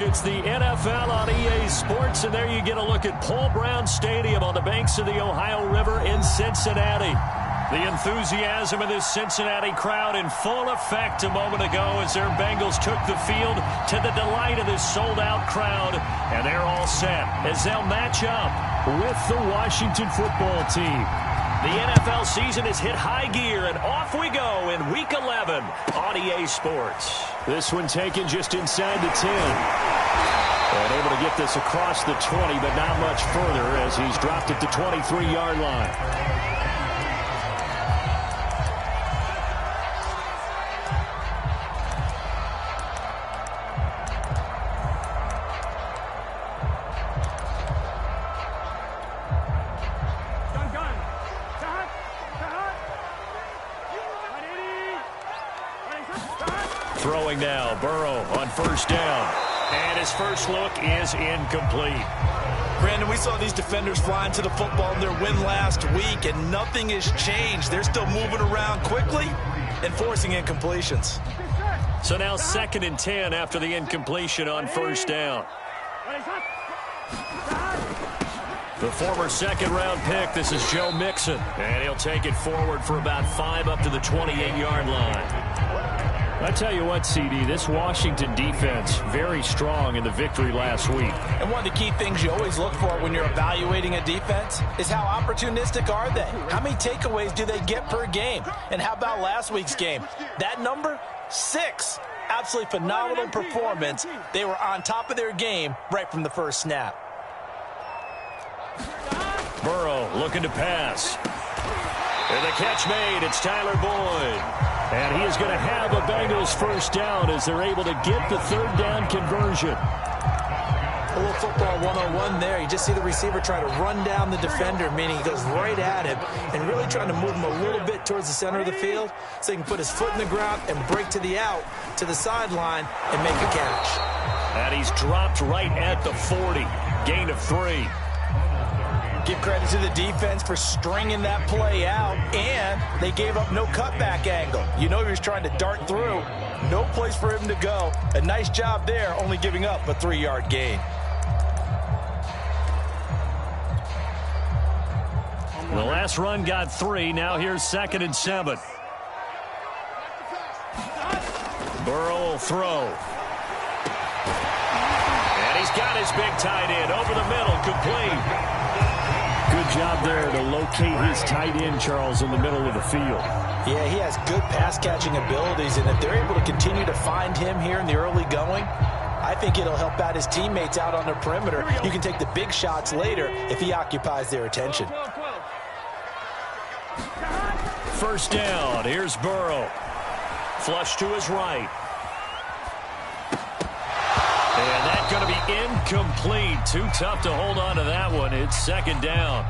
It's the NFL on EA Sports, and there you get a look at Paul Brown Stadium on the banks of the Ohio River in Cincinnati. The enthusiasm of this Cincinnati crowd in full effect a moment ago as their Bengals took the field to the delight of this sold-out crowd. And they're all set as they'll match up with the Washington football team. The NFL season has hit high gear, and off we go in Week 11 on EA Sports. This one taken just inside the 10. And able to get this across the 20, but not much further as he's dropped at the 23-yard line. Throwing now, Burrow on first down. And his first look is incomplete. Brandon, we saw these defenders flying to the football in their win last week, and nothing has changed. They're still moving around quickly and forcing incompletions. So now 2nd and 10 after the incompletion on first down. The former second-round pick, this is Joe Mixon. And he'll take it forward for about 5 up to the 28-yard line. I tell you what, CD, this Washington defense, very strong in the victory last week. And one of the key things you always look for when you're evaluating a defense is how opportunistic are they? How many takeaways do they get per game? And how about last week's game? That number, 6. Absolutely phenomenal performance. They were on top of their game right from the first snap. Burrow looking to pass. And the catch made. It's Tyler Boyd. And he is going to have a Bengals first down as they're able to get the third down conversion. A little football 101 there. You just see the receiver try to run down the defender, meaning he goes right at him and really trying to move him a little bit towards the center of the field so he can put his foot in the ground and break to the out, to the sideline, and make a catch. And he's dropped right at the 40. Gain of 3. Give credit to the defense for stringing that play out, and they gave up no cutback angle. You know he was trying to dart through. No place for him to go. A nice job there, only giving up a 3-yard gain. The last run got 3. Now here's 2nd and 7. Burrow will throw. And he's got his big tight end over the middle, complete. Good job there to locate his tight end, Charles, in the middle of the field. Yeah, he has good pass-catching abilities, and if they're able to continue to find him here in the early going, I think it'll help out his teammates out on the perimeter. You can take the big shots later if he occupies their attention. First down. Here's Burrow. Flush to his right. And that's going to be incomplete. Too tough to hold on to that one. It's 2nd down.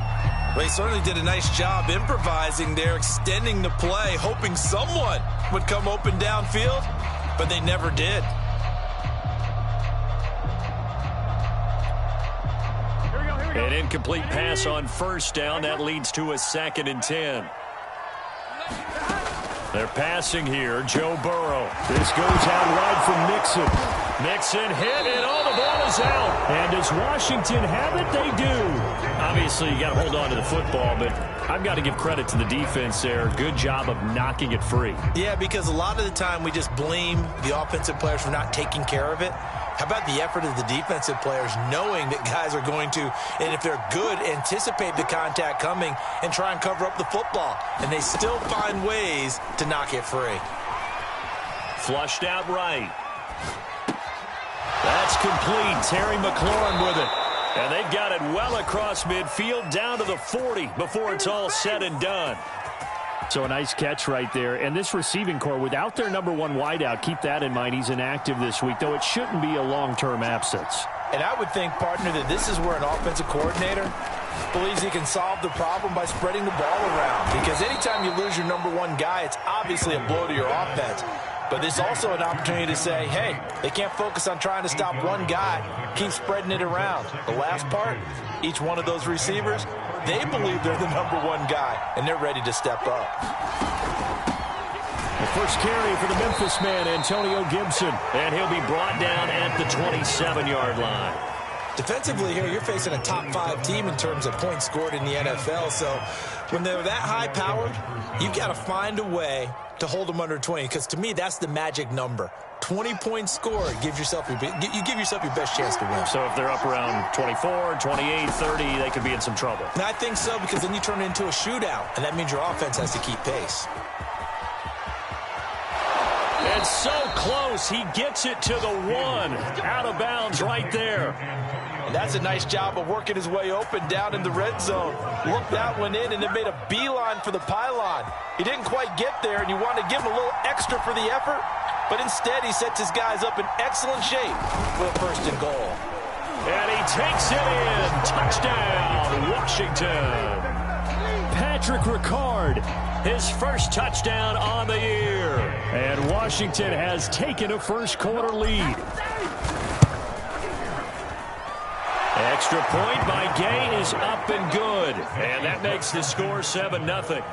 Well, he certainly did a nice job improvising there, extending the play, hoping someone would come open downfield, but they never did. An incomplete pass on first down. That leads to a 2nd and 10. They're passing here. Joe Burrow. This goes out wide from Mixon. Mixon hit, and the ball is out. And does Washington have it? They do. Obviously, you got to hold on to the football, but I've got to give credit to the defense there. Good job of knocking it free. Yeah, because a lot of the time we just blame the offensive players for not taking care of it. How about the effort of the defensive players knowing that guys are going to, and if they're good, anticipate the contact coming and try and cover up the football. And they still find ways to knock it free. Flushed out right. That's complete. Terry McLaurin with it. And they've got it well across midfield down to the 40 before it's all said and done. So a nice catch right there. And this receiving core, without their number 1 wideout, keep that in mind. He's inactive this week, though it shouldn't be a long-term absence. And I would think, partner, that this is where an offensive coordinator believes he can solve the problem by spreading the ball around. Because anytime you lose your number 1 guy, it's obviously a blow to your offense. But there's also an opportunity to say, hey, they can't focus on trying to stop one guy. Keep spreading it around. The last part, each one of those receivers, they believe they're the number 1 guy, and they're ready to step up. The first carry for the Memphis man, Antonio Gibson. And he'll be brought down at the 27-yard line. Defensively here, you're facing a top-5 team in terms of points scored in the NFL. So when they're that high-powered, you've got to find a way to hold them under 20. Because to me, that's the magic number. 20 points scored, you give yourself your best chance to win. So if they're up around 24, 28, 30, they could be in some trouble. And I think so, because then you turn it into a shootout, and that means your offense has to keep pace. And so close, he gets it to the 1. Out of bounds right there. And that's a nice job of working his way open down in the red zone. Looked that one in and then made a beeline for the pylon. He didn't quite get there, and you wanted to give him a little extra for the effort. But instead, he sets his guys up in excellent shape for a 1st and goal. And he takes it in. Touchdown, Washington. Patrick Ricard, his first touchdown on the year. And Washington has taken a first-quarter lead. Extra point by Gay is up and good. And that makes the score 7-0.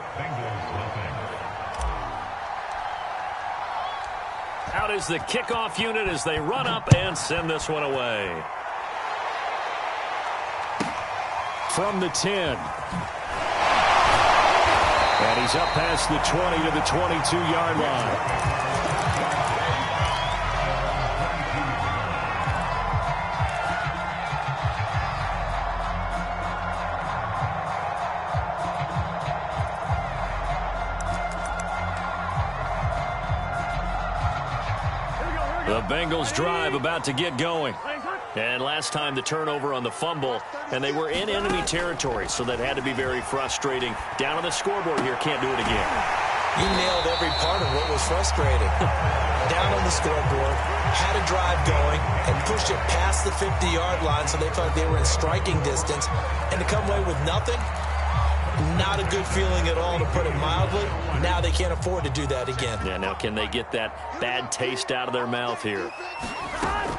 Out is the kickoff unit as they run up and send this one away. From the 10. And he's up past the 20 to the 22-yard line. The Bengals drive about to get going. And last time the turnover on the fumble, and they were in enemy territory, so that had to be very frustrating. Down on the scoreboard here, can't do it again. You nailed every part of what was frustrating. Down on the scoreboard, had a drive going, and pushed it past the 50-yard line so they thought they were in striking distance. And to come away with nothing, not a good feeling at all, to put it mildly. Now they can't afford to do that again. Yeah, now can they get that bad taste out of their mouth here?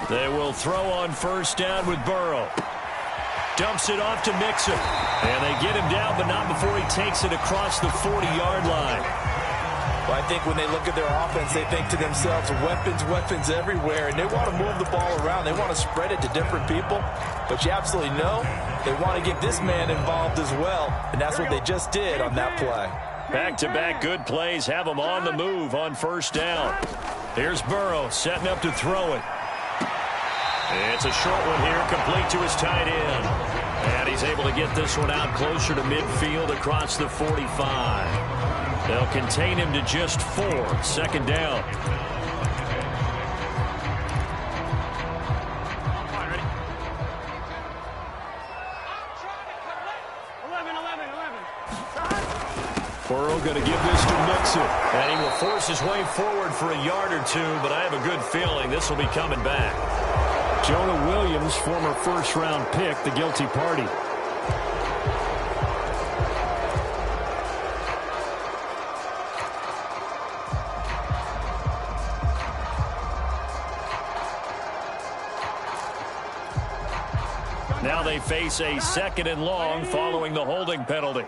They will throw on 1st down with Burrow. Dumps it off to Mixon. And they get him down, but not before he takes it across the 40-yard line. Well, I think when they look at their offense, they think to themselves, weapons, weapons everywhere, and they want to move the ball around. They want to spread it to different people, but you absolutely know they want to get this man involved as well, and that's what they just did on that play. Back-to-back good plays have them on the move on 1st down. Here's Burrow setting up to throw it. It's a short one here, complete to his tight end. And he's able to get this one out closer to midfield across the 45. They'll contain him to just 4. 2nd down. Burrow going to give this to Mixon. And he will force his way forward for a yard or two, but I have a good feeling this will be coming back. Jonah Williams, former 1st-round pick, the guilty party. Now they face a 2nd and long following the holding penalty.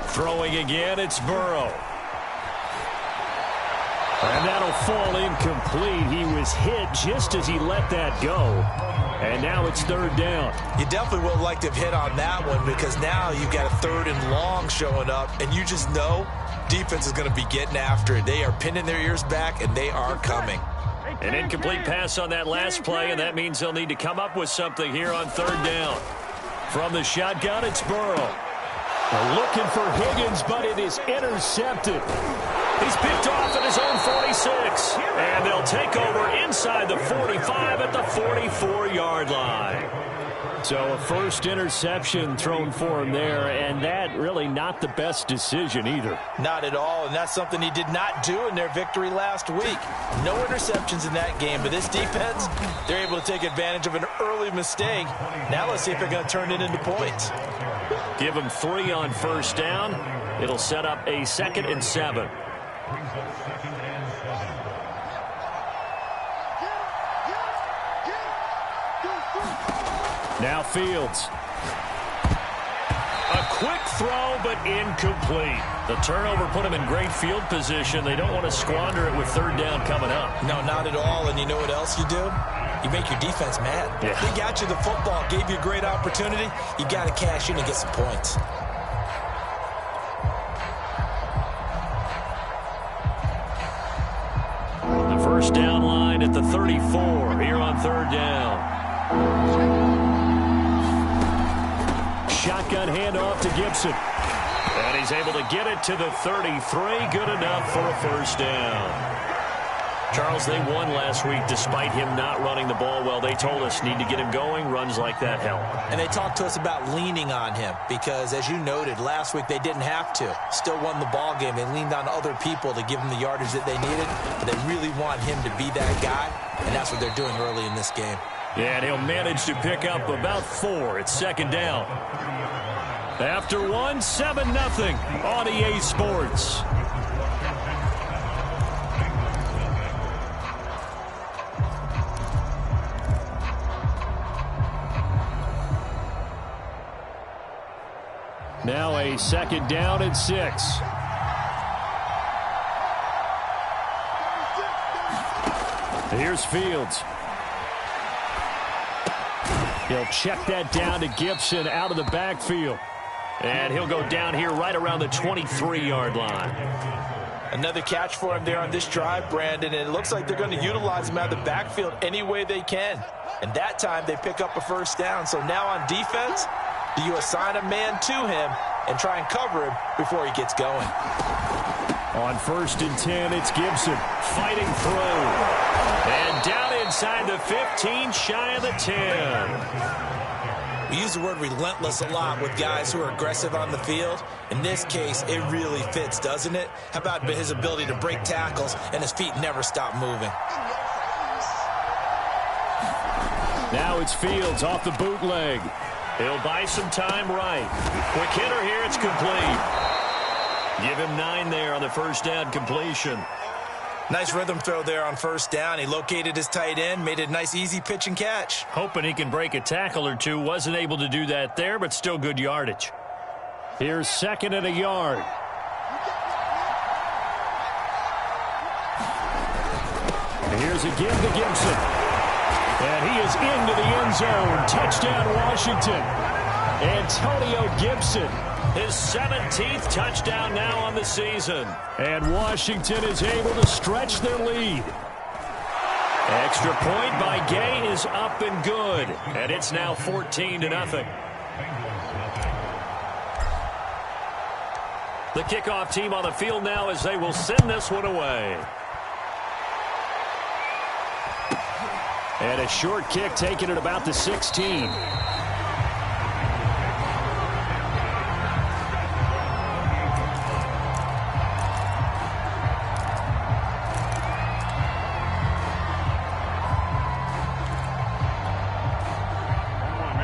Throwing again, it's Burrow. And that'll fall incomplete. He was hit just as he let that go. And now it's 3rd down. You definitely would like to have hit on that one, because now you've got a 3rd and long showing up, and you just know defense is going to be getting after it. They are pinning their ears back, and they are coming. An incomplete pass on that last play, and that means they'll need to come up with something here on 3rd down. From the shotgun, it's Burrow. They're looking for Higgins, but it is intercepted. He's picked off at his own 46. And they'll take over inside the 45 at the 44-yard line. So a first interception thrown for him there, and that really not the best decision either. Not at all, and that's something he did not do in their victory last week. No interceptions in that game, but this defense, they're able to take advantage of an early mistake. Now let's see if they're going to turn it into points. Give him 3 on 1st down. It'll set up a 2nd and 7. Now Fields. A quick throw, but incomplete. The turnover put him in great field position. They don't want to squander it with third down coming up. No, not at all. And you know what else you do? You make your defense mad. Yeah. They got you the football, gave you a great opportunity. You got to cash in and get some points. The first down line at the 34 here on third down. Shotgun handoff to Gibson. And he's able to get it to the 33. Good enough for a first down. Charles, they won last week despite him not running the ball well. They told us need to get him going. Runs like that help. And they talked to us about leaning on him because, as you noted, last week they didn't have to. Still won the ball game. They leaned on other people to give them the yardage that they needed. But they really want him to be that guy, and that's what they're doing early in this game. Yeah, and he'll manage to pick up about 4. It's second down. After 1, 7-0 on EA Sports. Now a second down and 6. Here's Fields. He'll check that down to Gibson out of the backfield. And he'll go down here right around the 23-yard line. Another catch for him there on this drive, Brandon, and it looks like they're going to utilize him out of the backfield any way they can. And that time they pick up a first down. So now on defense, do you assign a man to him and try and cover him before he gets going? On 1st and 10, it's Gibson fighting through. And down inside the 15, shy of the 10. We use the word relentless a lot with guys who are aggressive on the field. In this case, it really fits, doesn't it? How about his ability to break tackles and his feet never stop moving? Now it's Fields off the bootleg. He'll buy some time right. Quick hitter here, it's complete. Give him 9 there on the first down completion. Nice rhythm throw there on first down. He located his tight end, made a nice easy pitch and catch. Hoping he can break a tackle or two. Wasn't able to do that there, but still good yardage. Here's 2nd and a yard. Here's a give to Gibson. And he is into the end zone. Touchdown, Washington. Antonio Gibson. His 17th touchdown now on the season. And Washington is able to stretch their lead. Extra point by Gay is up and good. And it's now 14-0. The kickoff team on the field now as they will send this one away. And a short kick taken at about the 16.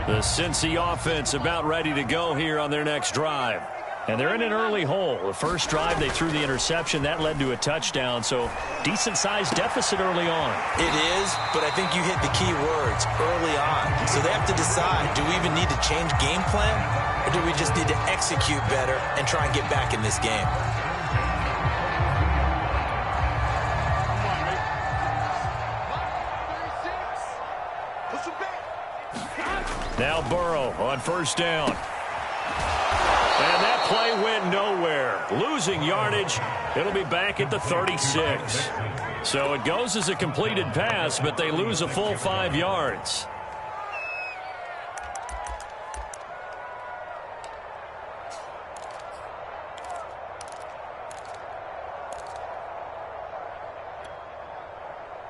The Cincy offense about ready to go here on their next drive. And they're in an early hole. The first drive, they threw the interception. That led to a touchdown, so decent-sized deficit early on. It is, but I think you hit the key words, early on. So they have to decide, do we even need to change game plan, or do we just need to execute better and try and get back in this game? Now Burrow on first down. And that play went nowhere. Losing yardage. It'll be back at the 36. So it goes as a completed pass, but they lose a full 5 yards.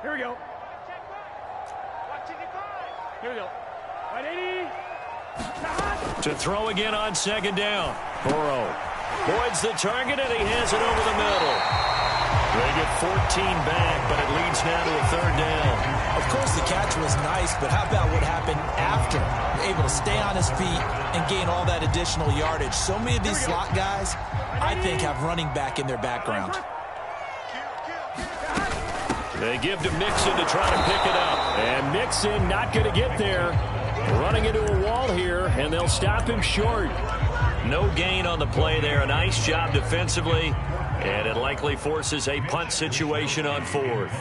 Here we go. Here we go. 180. To throw again on second down. Burrow avoids the target, and he has it over the middle. They get 14 back, but it leads now to a third down. Of course, the catch was nice, but how about what happened after? Able to stay on his feet and gain all that additional yardage. So many of these slot guys, I think, have running back in their background. They give to Mixon to try to pick it up. And Mixon not going to get there. Running into a wall here, and they'll stop him short. No gain on the play there. A nice job defensively, and it likely forces a punt situation on 4th.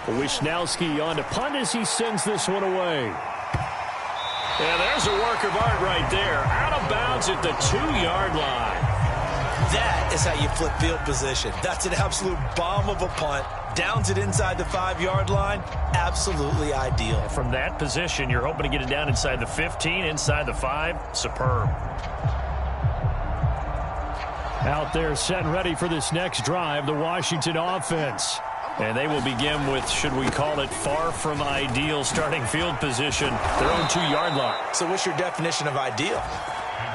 Wisnowski on to punt as he sends this one away. Yeah, there's a work of art right there. Out of bounds at the 2-yard line. That is how you flip field position. That's an absolute bomb of a punt. Downs it inside the 5-yard line. Absolutely ideal. From that position, you're hoping to get it down inside the 15, inside the 5. Superb. Out there set and ready for this next drive, the Washington offense. And they will begin with, should we call it, far from ideal starting field position, their own 2-yard line. So what's your definition of ideal?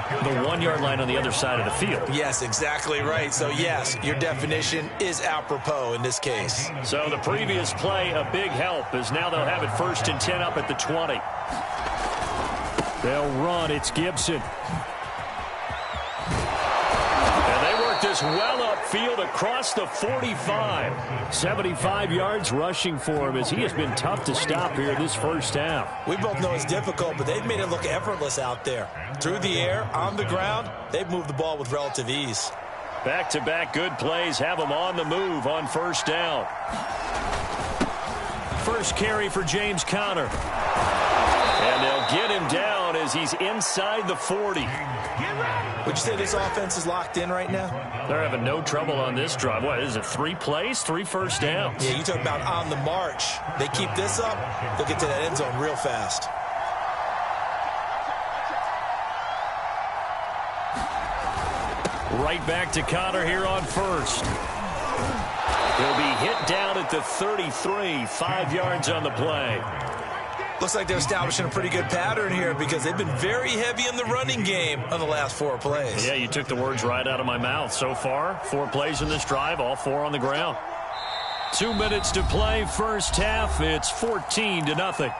The 1-yard line on the other side of the field. Yes, exactly right. So, yes, your definition is apropos in this case. So the previous play, a big help, as now they'll have it 1st and 10 up at the 20. They'll run. It's Gibson. And they work this well upfield across the 45. 75 yards rushing for him as he has been tough to stop here this first half. We both know it's difficult, but they've made it look effortless out there. Through the air, on the ground, they've moved the ball with relative ease. Back-to-back good plays have them on the move on 1st down. First carry for James Conner. And they'll get him down as he's inside the 40. Would you say this offense is locked in right now? They're having no trouble on this drive. What is it, 3 plays, 3 first downs? Yeah, you talk about on the march. They keep this up, they'll get to that end zone real fast. Right back to Conner here on 1st. He'll be hit down at the 33, 5 yards on the play. Looks like they're establishing a pretty good pattern here because they've been very heavy in the running game on the last 4 plays. Yeah, you took the words right out of my mouth. So far, 4 plays in this drive, all 4 on the ground. 2 minutes to play, first half. It's 14-0.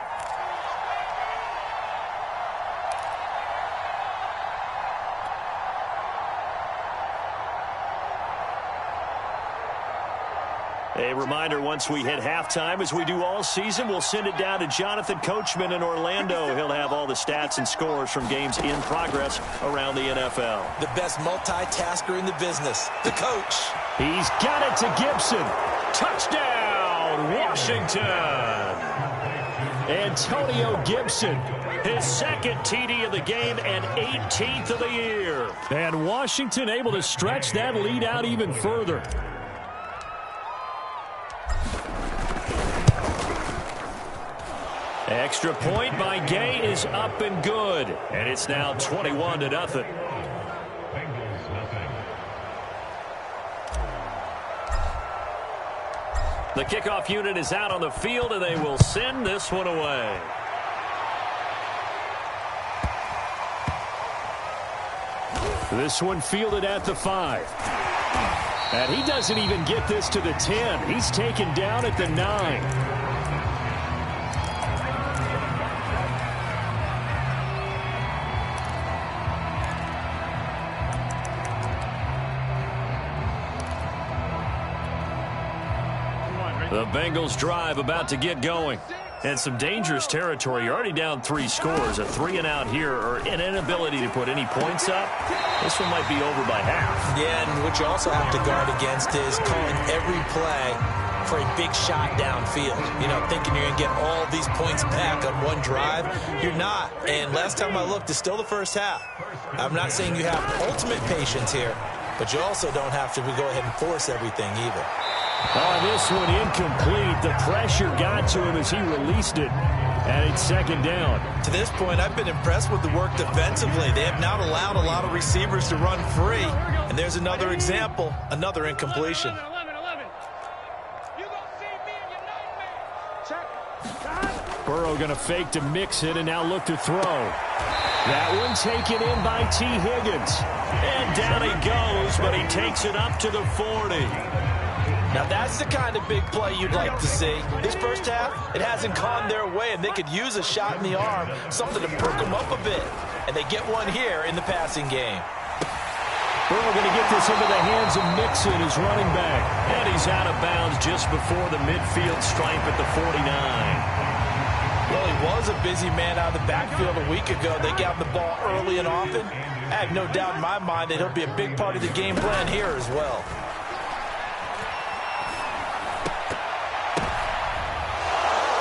A reminder, once we hit halftime, as we do all season, we'll send it down to Jonathan Coachman in Orlando. He'll have all the stats and scores from games in progress around the NFL. The best multitasker in the business, the coach. He's got it to Gibson. Touchdown, Washington. Antonio Gibson. His 2nd TD of the game and 18th of the year. And Washington able to stretch that lead out even further. Extra point by Gay is up and good. And it's now 21-0. The kickoff unit is out on the field, and they will send this one away. This one fielded at the 5. And he doesn't even get this to the 10. He's taken down at the 9. The Bengals drive about to get going. And some dangerous territory. You're already down 3 scores. A 3-and-out here, or an inability to put any points up. This one might be over by half. Yeah, and what you also have to guard against is calling every play for a big shot downfield. You know, thinking you're going to get all these points back on one drive. You're not. And last time I looked, it's still the first half. I'm not saying you have ultimate patience here, but you also don't have to go ahead and force everything either. Oh, this one incomplete. The pressure got to him as he released it. And it's 2nd down. To this point, I've been impressed with the work defensively. They have not allowed a lot of receivers to run free. And there's another example, another incompletion. Burrow going to fake to mix it and now look to throw. That one taken in by T. Higgins. And down he goes, but he takes it up to the 40. Now that's the kind of big play you'd like to see. This first half, it hasn't gone their way, and they could use a shot in the arm, something to perk them up a bit. And they get one here in the passing game. Burrow going to get this into the hands of Mixon, his running back. And he's out of bounds just before the midfield stripe at the 49. Well, he was a busy man out of the backfield a week ago. They got him the ball early and often. I have no doubt in my mind that he'll be a big part of the game plan here as well.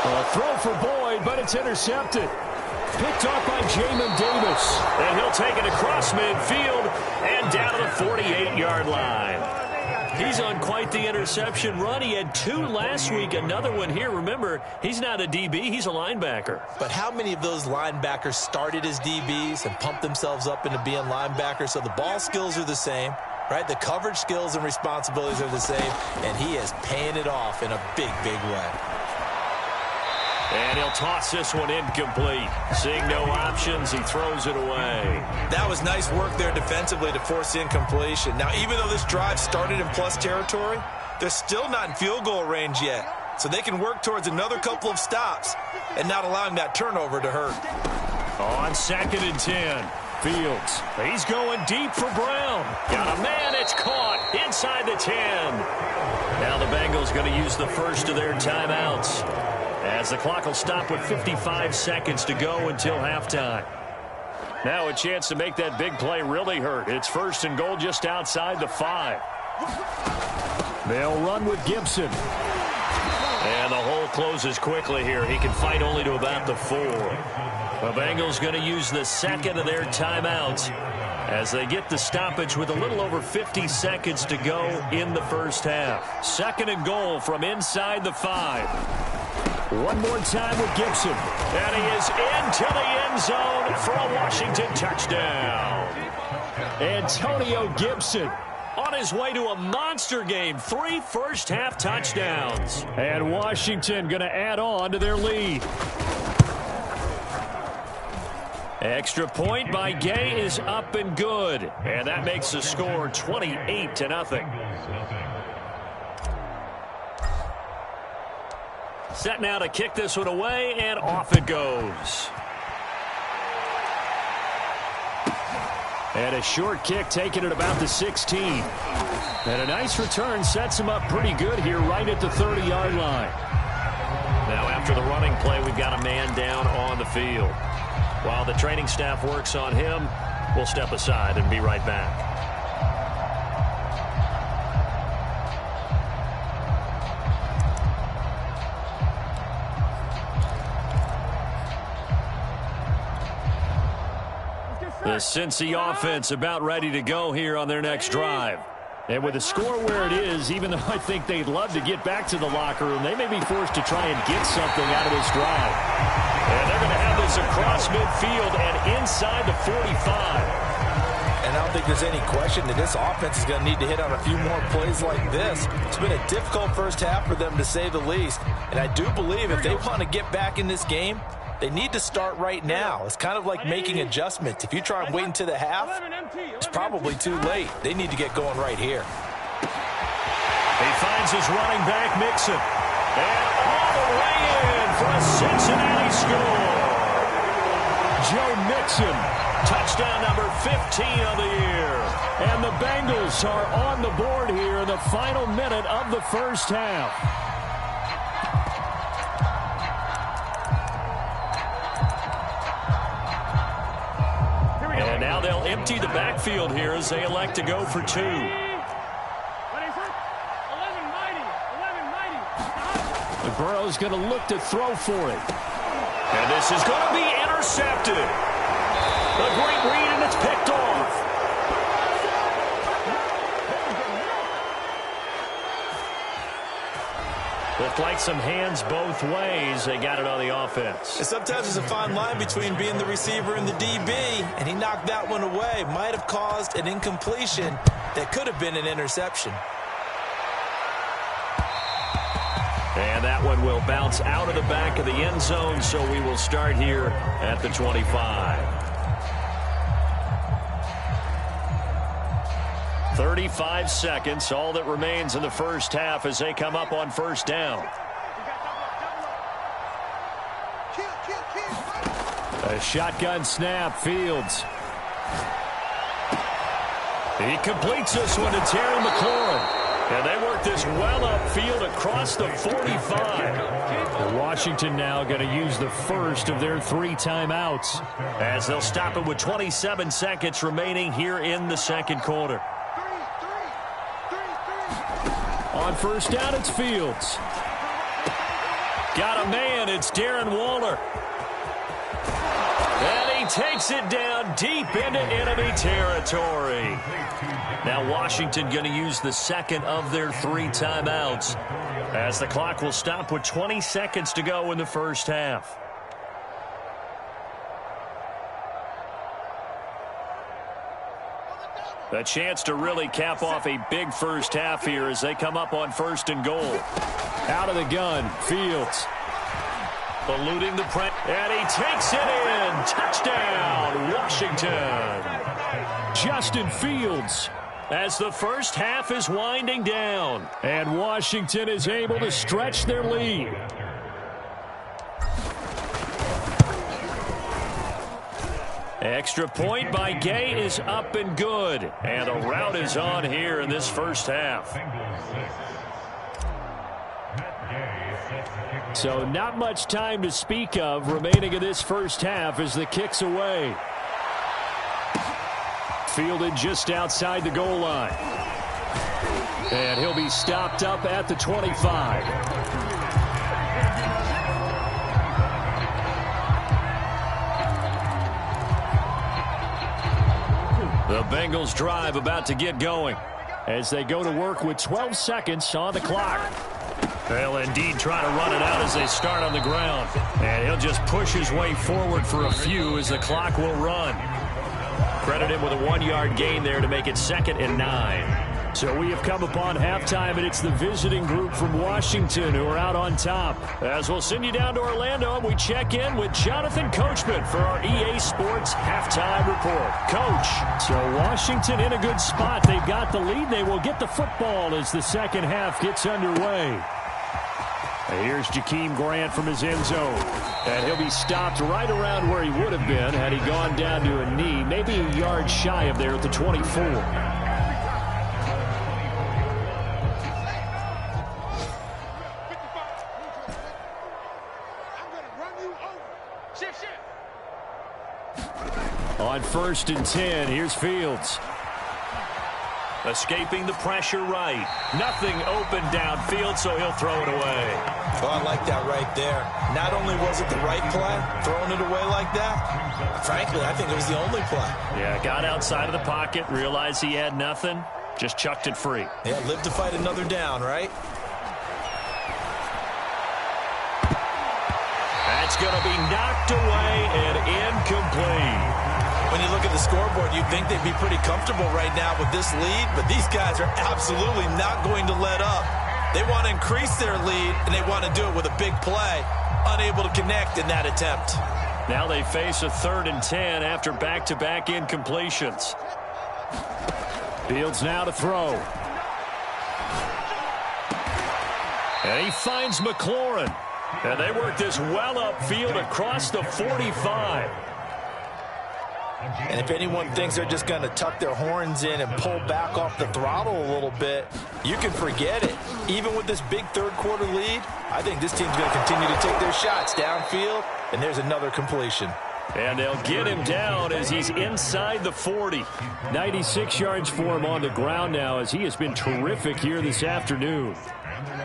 A throw for Boyd, but it's intercepted. Picked off by Jamin Davis. And he'll take it across midfield and down to the 48-yard line. He's on quite the interception run. He had 2 last week, another one here. Remember, he's not a DB, he's a linebacker. But how many of those linebackers started as DBs and pumped themselves up into being linebackers? So the ball skills are the same, right? The coverage skills and responsibilities are the same, and he is paying it off in a big, big way. And he'll toss this one incomplete. Seeing no options, he throws it away. That was nice work there defensively to force incompletion. Now, even though this drive started in plus territory, they're still not in field goal range yet. So they can work towards another couple of stops and not allowing that turnover to hurt. On 2nd and 10, Fields. He's going deep for Brown. Got a man, it's caught inside the 10. Now the Bengals going to use the first of their timeouts, as the clock will stop with 55 seconds to go until halftime. Now a chance to make that big play really hurt. It's 1st and goal just outside the 5. They'll run with Gibson. And the hole closes quickly here. He can fight only to about the 4. The Bengals going to use the second of their timeouts as they get the stoppage with a little over 50 seconds to go in the first half. 2nd and goal from inside the 5. One more time with Gibson. And he is into the end zone for a Washington touchdown. Antonio Gibson on his way to a monster game. 3 first-half touchdowns. And Washington going to add on to their lead. Extra point by Gay is up and good. And that makes the score 28-0. Set now to kick this one away, and off it goes. And a short kick taken at about the 16. And a nice return sets him up pretty good here right at the 30-yard line. Now after the running play, we've got a man down on the field. While the training staff works on him, we'll step aside and be right back. The Cincy offense about ready to go here on their next drive. And with the score where it is, even though I think they'd love to get back to the locker room, they may be forced to try and get something out of this drive. And they're going to have this across midfield and inside the 45. And I don't think there's any question that this offense is going to need to hit on a few more plays like this. It's been a difficult first half for them, to say the least. And I do believe if they want to get back in this game, they need to start right now. It's kind of like making adjustments. If you try and wait until the half, it's probably too late. They need to get going right here. He finds his running back, Mixon. And all the way in for a Cincinnati score. Joe Mixon. Touchdown number 15 of the year. And the Bengals are on the board here in the final minute of the first half. And now they'll empty the backfield here as they elect to go for 2. The Burrow's going to look to throw for it. And this is going to be intercepted. A great read, and it's picked off. Looked like some hands both ways. They got it on the offense. And sometimes there's a fine line between being the receiver and the DB, and he knocked that one away. Might have caused an incompletion that could have been an interception. And that one will bounce out of the back of the end zone, so we will start here at the 25. 35 seconds, all that remains in the first half as they come up on first down. A shotgun snap, Fields. He completes this one to Terry McLaurin. And they work work this well upfield across the 45. Washington now going to use the first of their 3 timeouts, as they'll stop it with 27 seconds remaining here in the second quarter. On first down, it's Fields. Got a man, it's Darren Waller. And he takes it down deep into enemy territory. Now Washington going to use the second of their 3 timeouts, as the clock will stop with 20 seconds to go in the first half. A chance to really cap off a big first half here as they come up on 1st and goal. Out of the gun, Fields. Eluding the press, and he takes it in. Touchdown, Washington. Justin Fields. As the first half is winding down. And Washington is able to stretch their lead. Extra point by Gay is up and good. And a rout is on here in this first half. So not much time to speak of remaining in this first half as the kick's away. Fielded just outside the goal line. And he'll be stopped up at the 25. The Bengals drive about to get going as they go to work with 12 seconds on the clock. They'll indeed try to run it out as they start on the ground. And he'll just push his way forward for a few as the clock will run. Credit him with a 1-yard gain there to make it 2nd and 9. So we have come upon halftime, and it's the visiting group from Washington who are out on top. As we'll send you down to Orlando, and we check in with Jonathan Coachman for our EA Sports Halftime Report. Coach. So Washington in a good spot. They've got the lead. They will get the football as the second half gets underway. Here's Jakeem Grant from his end zone. And he'll be stopped right around where he would have been had he gone down to a knee, maybe a yard shy of there at the 24. On 1st and 10, here's Fields. Escaping the pressure right. Nothing open downfield, so he'll throw it away. Oh, I like that right there. Not only was it the right play, throwing it away like that, frankly, I think it was the only play. Yeah, got outside of the pocket, realized he had nothing, just chucked it free. Yeah, live to fight another down, right? That's going to be knocked away and incomplete. When you look at the scoreboard, you'd think they'd be pretty comfortable right now with this lead, but these guys are absolutely not going to let up. They want to increase their lead, and they want to do it with a big play. Unable to connect in that attempt. Now they face a 3rd and 10 after back-to-back incompletions. Fields now to throw. And he finds McLaurin. And they work this well upfield across the 45. And if anyone thinks they're just going to tuck their horns in and pull back off the throttle a little bit, you can forget it. Even with this big third-quarter lead, I think this team's going to continue to take their shots downfield, and there's another completion. And they'll get him down as he's inside the 40. 96 yards for him on the ground now as he has been terrific here this afternoon.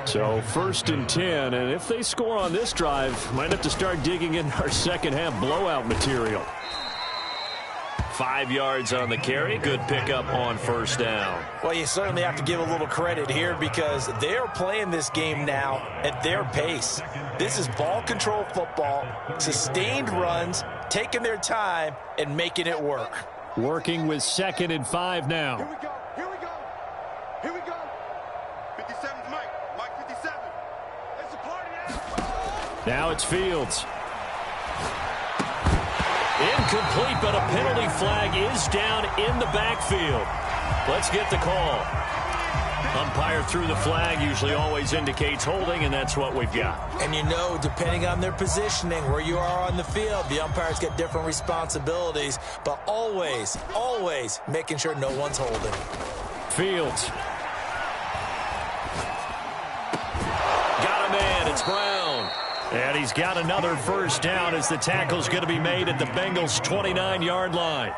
So 1st and 10, and if they score on this drive, might have to start digging in our second half blowout material. 5 yards on the carry. Good pickup on 1st down. Well, you certainly have to give a little credit here because they're playing this game now at their pace. This is ball control football, sustained runs, taking their time, and making it work. Working with 2nd and 5 now. Here we go. Here we go. Here we go. 57's Mike. Mike 57. It's a party now. Now it's Fields. Incomplete, but a penalty flag is down in the backfield. Let's get the call. Umpire threw the flag, usually always indicates holding, and that's what we've got. And you know, depending on their positioning, where you are on the field, the umpires get different responsibilities, but always, always making sure no one's holding. Fields. It's Brown. And he's got another first down as the tackle's going to be made at the Bengals' 29-yard line.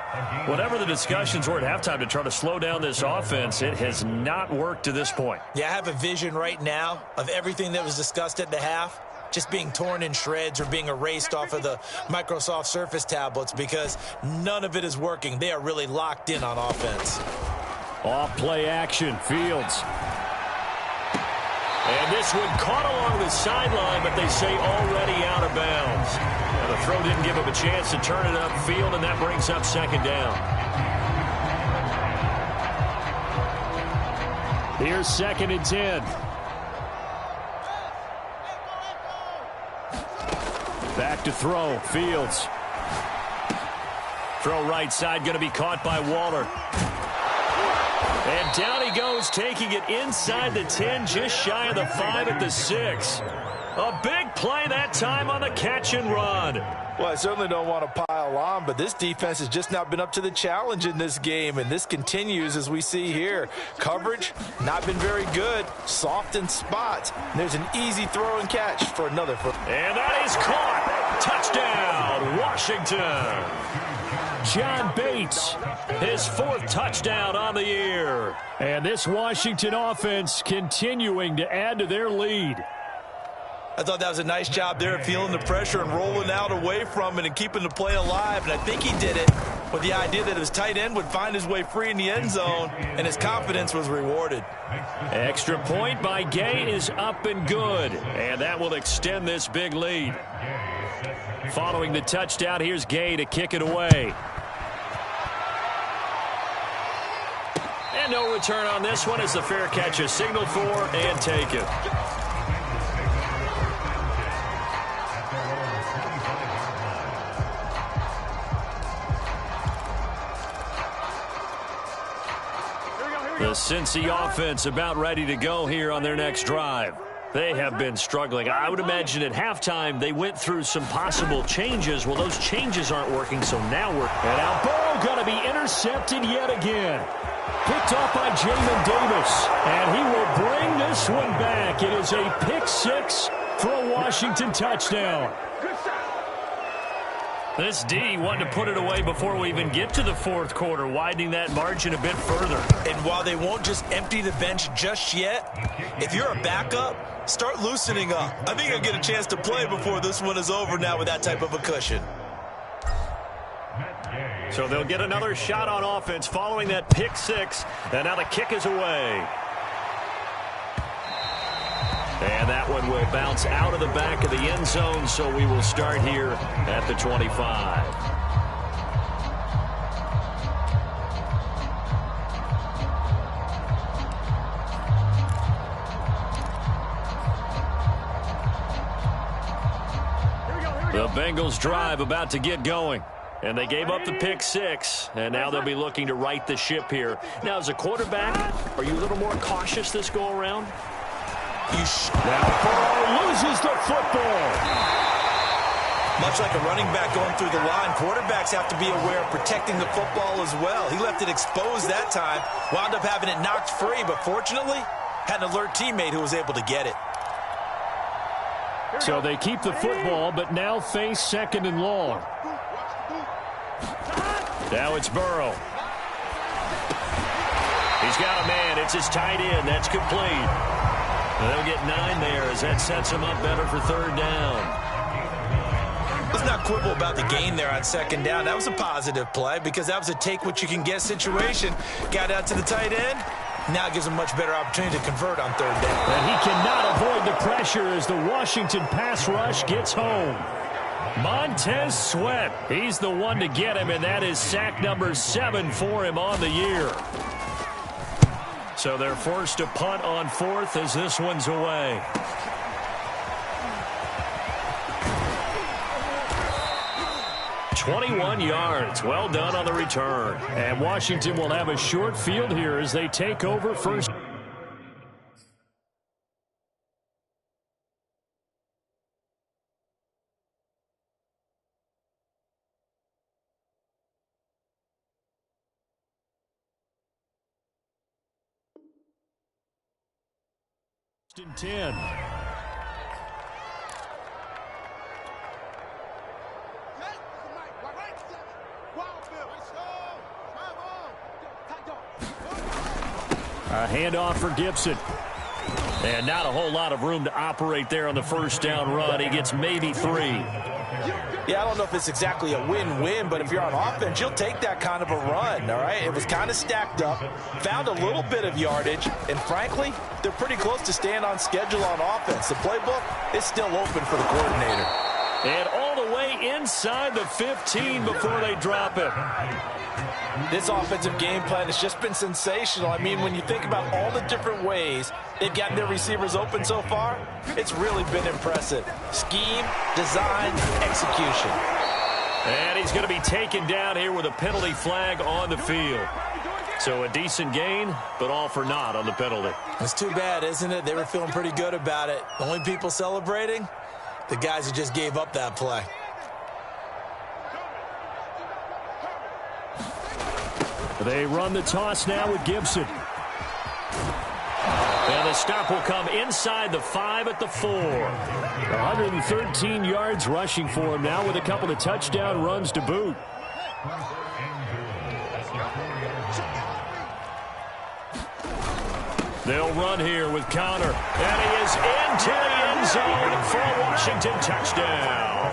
Whatever the discussions were at halftime to try to slow down this offense, it has not worked to this point. Yeah, I have a vision right now of everything that was discussed at the half just being torn in shreds or being erased off of the Microsoft Surface tablets because none of it is working. They are really locked in on offense. Off play action, Fields. And this one caught along the sideline, but they say already out of bounds. Now the throw didn't give him a chance to turn it upfield, and that brings up second down. Here's 2nd and 10. Back to throw, Fields. Throw right side, going to be caught by Waller. And down he goes, taking it inside the 10, just shy of the 5 at the 6. A big play that time on the catch and run. Well, I certainly don't want to pile on, but this defense has just not been up to the challenge in this game, and this continues as we see here. Coverage, not been very good, soft in spots. And there's an easy throw and catch for another. And that is caught. Touchdown, Washington. John Bates, his 4th touchdown on the year. And this Washington offense continuing to add to their lead. I thought that was a nice job there, feeling the pressure and rolling out away from it and keeping the play alive. And I think he did it with the idea that his tight end would find his way free in the end zone, and his confidence was rewarded. Extra point by Gay is up and good, and that will extend this big lead. Following the touchdown, here's Gay to kick it away. And no return on this one as the fair catch is signaled for and taken. The Cincy offense about ready to go here on their next drive. They have been struggling. I would imagine at halftime they went through some possible changes. Well, those changes aren't working, so now we're... And now ball going to be intercepted yet again. Picked off by Jamin Davis. And he will bring this one back. It is a pick 6 for a Washington touchdown. This D wanted to put it away before we even get to the 4th quarter, widening that margin a bit further. And while they won't just empty the bench just yet, if you're a backup, start loosening up. I think you'll get a chance to play before this one is over now with that type of a cushion. So they'll get another shot on offense following that pick 6, and now the kick is away. And that one will bounce out of the back of the end zone, so we will start here at the 25. The Bengals drive about to get going. And they gave up the pick 6, and now they'll be looking to right the ship here. Now, as a quarterback, are you a little more cautious this go-around? Now Burrow loses the football. Much like a running back going through the line, quarterbacks have to be aware of protecting the football as well. He left it exposed that time, wound up having it knocked free, but fortunately, had an alert teammate who was able to get it. So they keep the football, but now face 2nd and long. Now it's Burrow. He's got a man. It's his tight end. That's complete. And they'll get 9 there as that sets him up better for 3rd down. Let's not quibble about the gain there on 2nd down. That was a positive play because that was a take-what-you-can-get situation. Got out to the tight end. Now it gives him a much better opportunity to convert on 3rd down. And he cannot avoid the pressure as the Washington pass rush gets home. Montez Sweat, he's the one to get him, and that is sack number 7 for him on the year. So they're forced to punt on 4th as this one's away. "21 yards. Well done on the return. And Washington will have a short field here as they take over first. And 10. A handoff for Gibson. And not a whole lot of room to operate there on the first down run. He gets maybe 3. Yeah, I don't know if it's exactly a win-win, but if you're on offense, you'll take that kind of a run, all right? It was kind of stacked up, found a little bit of yardage, and frankly, they're pretty close to staying on schedule on offense. The playbook is still open for the coordinator. And all the way inside the 15 before they drop it. This offensive game plan has just been sensational. I mean, when you think about all the different ways they've gotten their receivers open so far, it's really been impressive. Scheme, design, execution. And he's going to be taken down here with a penalty flag on the field. So a decent gain, but all for naught on the penalty. It's too bad, isn't it? They were feeling pretty good about it. The only people celebrating, the guys who just gave up that play. They run the toss now with Gibson. And the stop will come inside the 5 at the 4. 113 yards rushing for him now with a couple of touchdown runs to boot. They'll run here with Conner. And he is into the end zone for a Washington touchdown.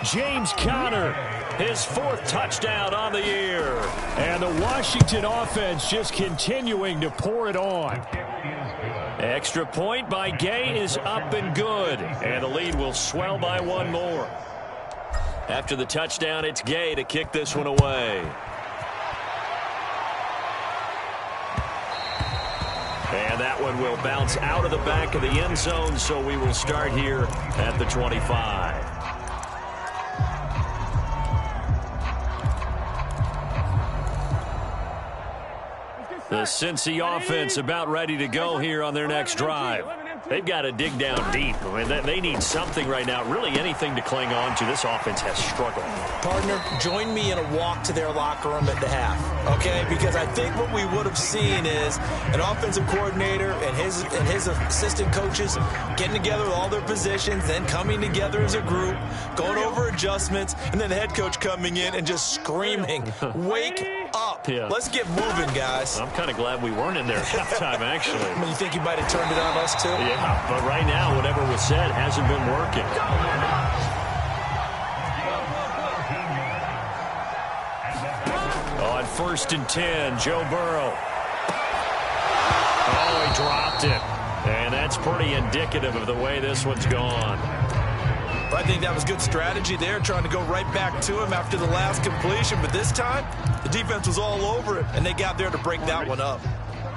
James Conner, his 4th touchdown on the year. And the Washington offense just continuing to pour it on. Extra point by Gay is up and good. And the lead will swell by 1 more. After the touchdown, it's Gay to kick this one away. And that one will bounce out of the back of the end zone, so we will start here at the 25. The Cincy offense about ready to go here on their next drive. They've got to dig down deep. I mean, they need something right now, really anything to cling on to. This offense has struggled. Partner, join me in a walk to their locker room at the half, okay? Because I think what we would have seen is an offensive coordinator and his assistant coaches getting together with all their positions, then coming together as a group, going over adjustments, and then the head coach coming in and just screaming, wake up. Yeah. Let's get moving, guys. I'm kind of glad we weren't in there at halftime, actually. I mean, you think you might have turned it on us, too? Yeah, but right now, whatever was said hasn't been working. On 1st and 10, Joe Burrow. Oh, he dropped it. And that's pretty indicative of the way this one's gone. I think that was good strategy there, trying to go right back to him after the last completion. But this time, the defense was all over it, and they got there to break that one up.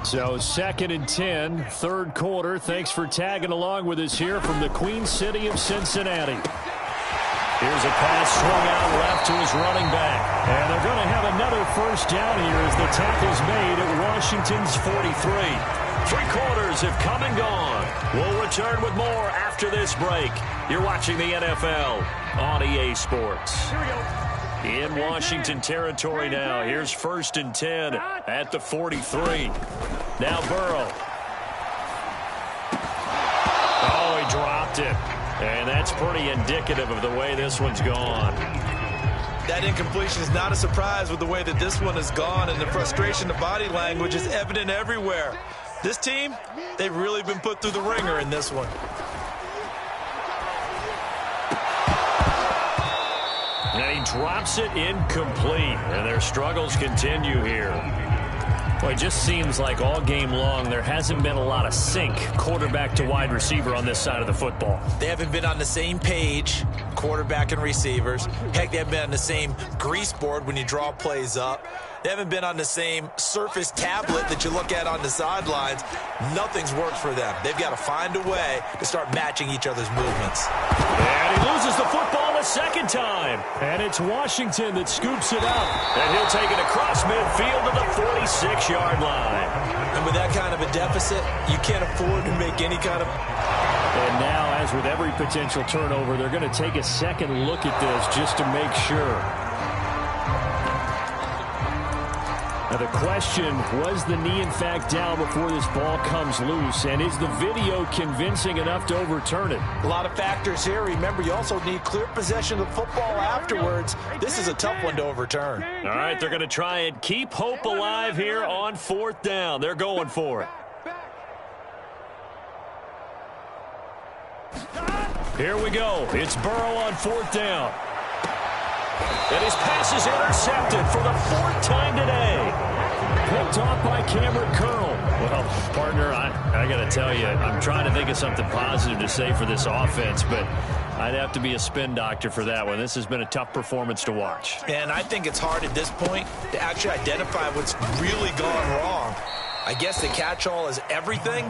So 2nd and 10, 3rd quarter. Thanks for tagging along with us here from the Queen City of Cincinnati. Here's a pass swung out left to his running back. And they're going to have another first down here as the tackle's made at Washington's 43. 3 quarters have come and gone. We'll return with more after this break. You're watching the NFL on EA Sports. Here we go. In Washington territory now. Here's 1st and 10 at the 43. Now Burrow. Oh, he dropped it. And that's pretty indicative of the way this one's gone. That incompletion is not a surprise with the way that this one has gone, and the frustration, the body language is evident everywhere. This team, they've really been put through the ringer in this one. And he drops it incomplete, and their struggles continue here. Well, it just seems like all game long there hasn't been a lot of sync quarterback to wide receiver on this side of the football. They haven't been on the same page, quarterback and receivers. Heck, they haven't been on the same grease board when you draw plays up. They haven't been on the same Surface tablet that you look at on the sidelines. Nothing's worked for them. They've got to find a way to start matching each other's movements. And he loses the football a second time. And it's Washington that scoops it up. And he'll take it across midfield to the 46-yard line. And with that kind of a deficit, you can't afford to make any kind of... And now, as with every potential turnover, they're going to take a second look at this just to make sure. Now the question, was the knee in fact down before this ball comes loose? And is the video convincing enough to overturn it? A lot of factors here. Remember, you also need clear possession of the football afterwards. This is a tough one to overturn. All right, they're going to try and keep hope alive here on 4th down. They're going for it. Here we go. It's Burrow on 4th down. And his pass is intercepted for the 4th time today. Picked off by Cameron Curl. Well, partner, I got to tell you, I'm trying to think of something positive to say for this offense, but I'd have to be a spin doctor for that one. This has been a tough performance to watch. And I think it's hard at this point to actually identify what's really gone wrong. I guess the catch-all is everything.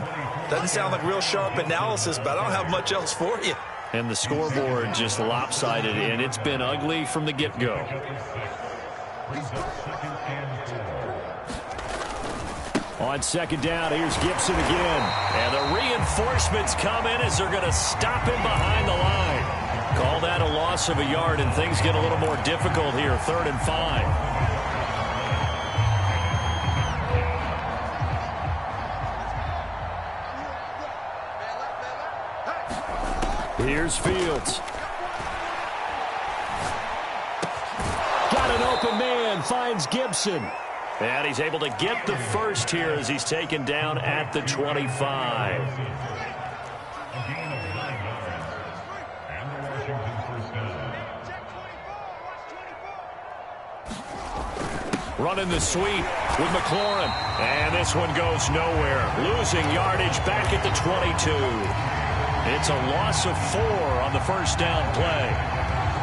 Doesn't sound like real sharp analysis, but I don't have much else for you. And the scoreboard just lopsided, and it's been ugly from the get-go. On 2nd down, here's Gibson again. And the reinforcements come in as they're going to stop him behind the line. Call that a loss of a yard, and things get a little more difficult here, 3rd and 5. Here's Fields. Got an open man, finds Gibson. And he's able to get the first here as he's taken down at the 25. Running the sweep with McLaurin. And this one goes nowhere. Losing yardage back at the 22. It's a loss of 4 on the 1st down play.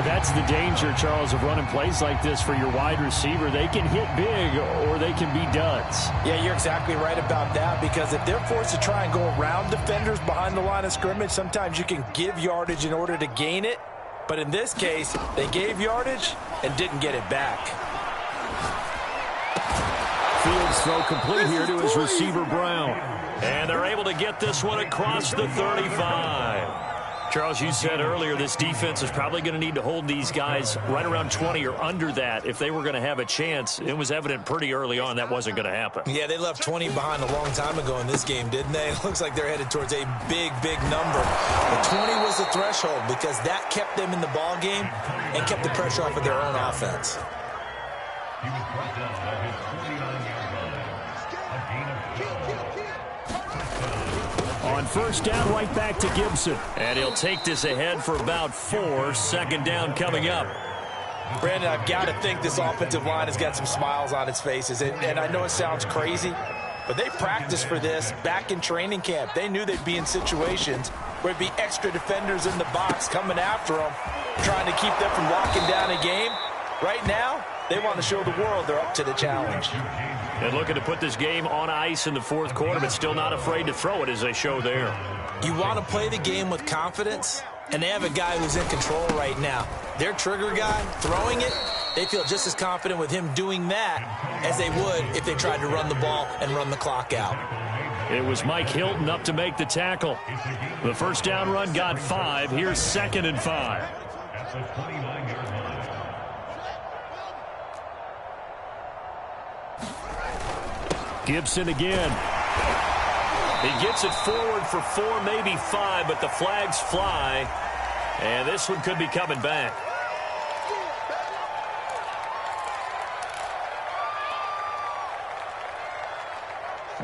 That's the danger, Charles, of running plays like this for your wide receiver. They can hit big or they can be duds. Yeah, you're exactly right about that, because if they're forced to try and go around defenders behind the line of scrimmage, sometimes you can give yardage in order to gain it. But in this case, they gave yardage and didn't get it back. Fields throw complete here to his receiver, Brown. And they're able to get this one across the 35. Charles, you said earlier this defense is probably going to need to hold these guys right around 20 or under that if they were going to have a chance. It was evident pretty early on that wasn't going to happen. Yeah, they left 20 behind a long time ago in this game, didn't they? It looks like they're headed towards a big, big number. But 20 was the threshold because that kept them in the ball game and kept the pressure off of their own offense. On 1st down, right back to Gibson. And he'll take this ahead for about 4. 2nd down coming up. Brandon, I've got to think this offensive line has got some smiles on its faces. And I know it sounds crazy, but they practiced for this back in training camp. They knew they'd be in situations where it'd be extra defenders in the box coming after them, trying to keep them from locking down a game. Right now, they want to show the world they're up to the challenge. And looking to put this game on ice in the 4th quarter, but still not afraid to throw it as they show there. You want to play the game with confidence, and they have a guy who's in control right now. Their trigger guy, throwing it, they feel just as confident with him doing that as they would if they tried to run the ball and run the clock out. It was Mike Hilton up to make the tackle. The 1st down run got 5. Here's 2nd and 5. Gibson again. He gets it forward for 4, maybe 5, but the flags fly. And this one could be coming back.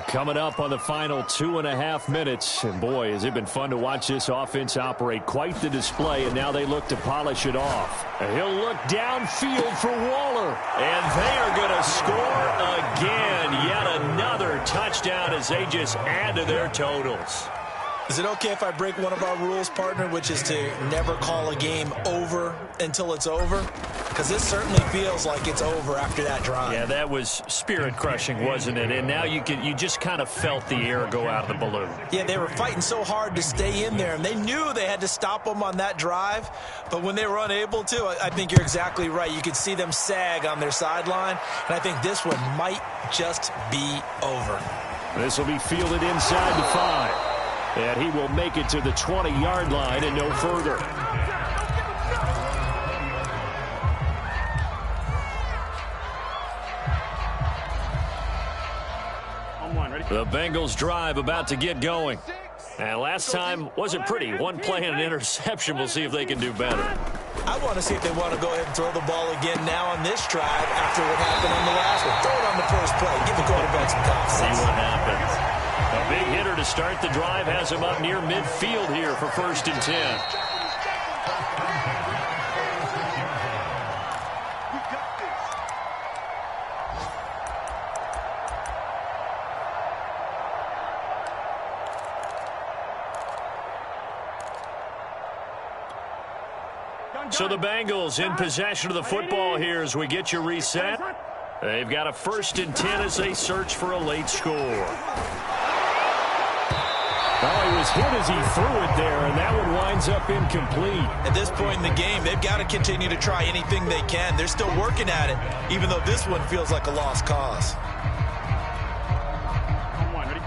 Coming up on the final 2.5 minutes. And boy, has it been fun to watch this offense operate. Quite the display, and now they look to polish it off. And he'll look downfield for Waller. And they are going to score again. Yet another touchdown as they just add to their totals. Is it okay if I break one of our rules, partner, which is to never call a game over until it's over? Because this certainly feels like it's over after that drive. Yeah, that was spirit-crushing, wasn't it? And now you just kind of felt the air go out of the balloon. Yeah, they were fighting so hard to stay in there, and they knew they had to stop them on that drive. But when they were unable to, I think you're exactly right. You could see them sag on their sideline, and I think this one might just be over. This will be fielded inside the 5. And he will make it to the 20-yard line and no further. The Bengals drive about to get going. And last time wasn't pretty. One play and an interception. We'll see if they can do better. I want to see if they want to go ahead and throw the ball again now on this drive after what happened on the last one. Throw it on the first play. Give the quarterback some confidence. See what happens. A big hitter to start the drive has him up near midfield here for 1st and 10. So the Bengals in possession of the football here as we get you reset. They've got a 1st and 10 as they search for a late score. Oh, he was hit as he threw it there, and that one winds up incomplete. At this point in the game, they've got to continue to try anything they can. They're still working at it, even though this one feels like a lost cause.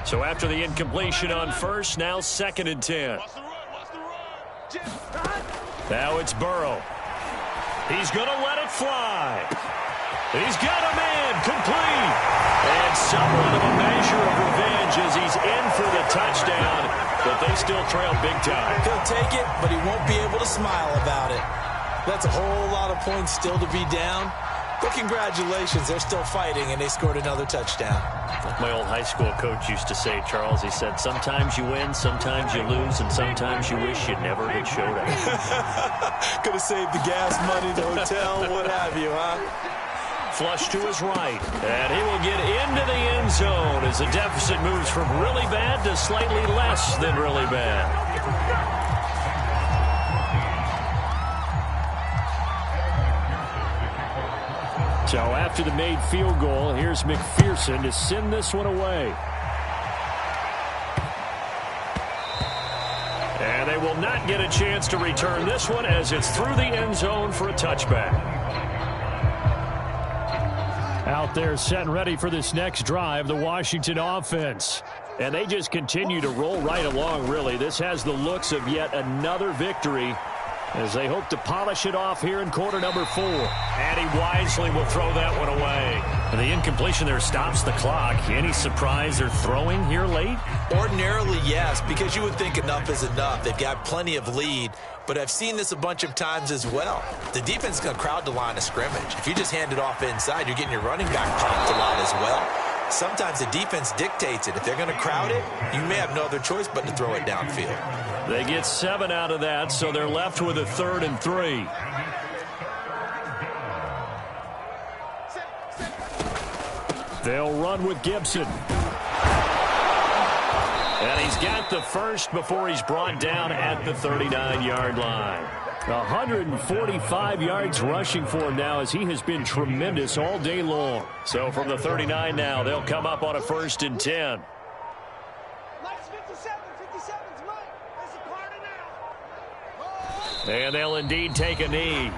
So after the incompletion on 1st, now 2nd and 10. Now it's Burrow. He's going to let it fly. He's got a man complete. And somewhat of a measure of revenge as he's in for the touchdown, but they still trail big time. He'll take it, but he won't be able to smile about it. That's a whole lot of points still to be down. But congratulations, they're still fighting, and they scored another touchdown. Like my old high school coach used to say, Charles, he said, sometimes you win, sometimes you lose, and sometimes you wish you never had showed up. Could have saved the gas money, the hotel, what have you, huh? Flush to his right, and he will get into the end zone as the deficit moves from really bad to slightly less than really bad. So after the made field goal, here's McPherson to send this one away. And they will not get a chance to return this one as it's through the end zone for a touchback. Out there set and ready for this next drive, the Washington offense. And they just continue to roll right along, really. This has the looks of yet another victory as they hope to polish it off here in quarter number 4. And he wisely will throw that one away. And the incompletion there stops the clock. Any surprise they're throwing here late? Ordinarily, yes, because you would think enough is enough. They've got plenty of lead, but I've seen this a bunch of times as well. The defense is going to crowd the line of scrimmage. If you just hand it off inside, you're getting your running back popped a lot as well. Sometimes the defense dictates it. If they're going to crowd it, you may have no other choice but to throw it downfield. They get 7 out of that, so they're left with a 3rd and 3. They'll run with Gibson. And he's got the first before he's brought down at the 39-yard line. 145 yards rushing for him now as he has been tremendous all day long. So from the 39 now, they'll come up on a 1st and 10. And they'll indeed take a knee.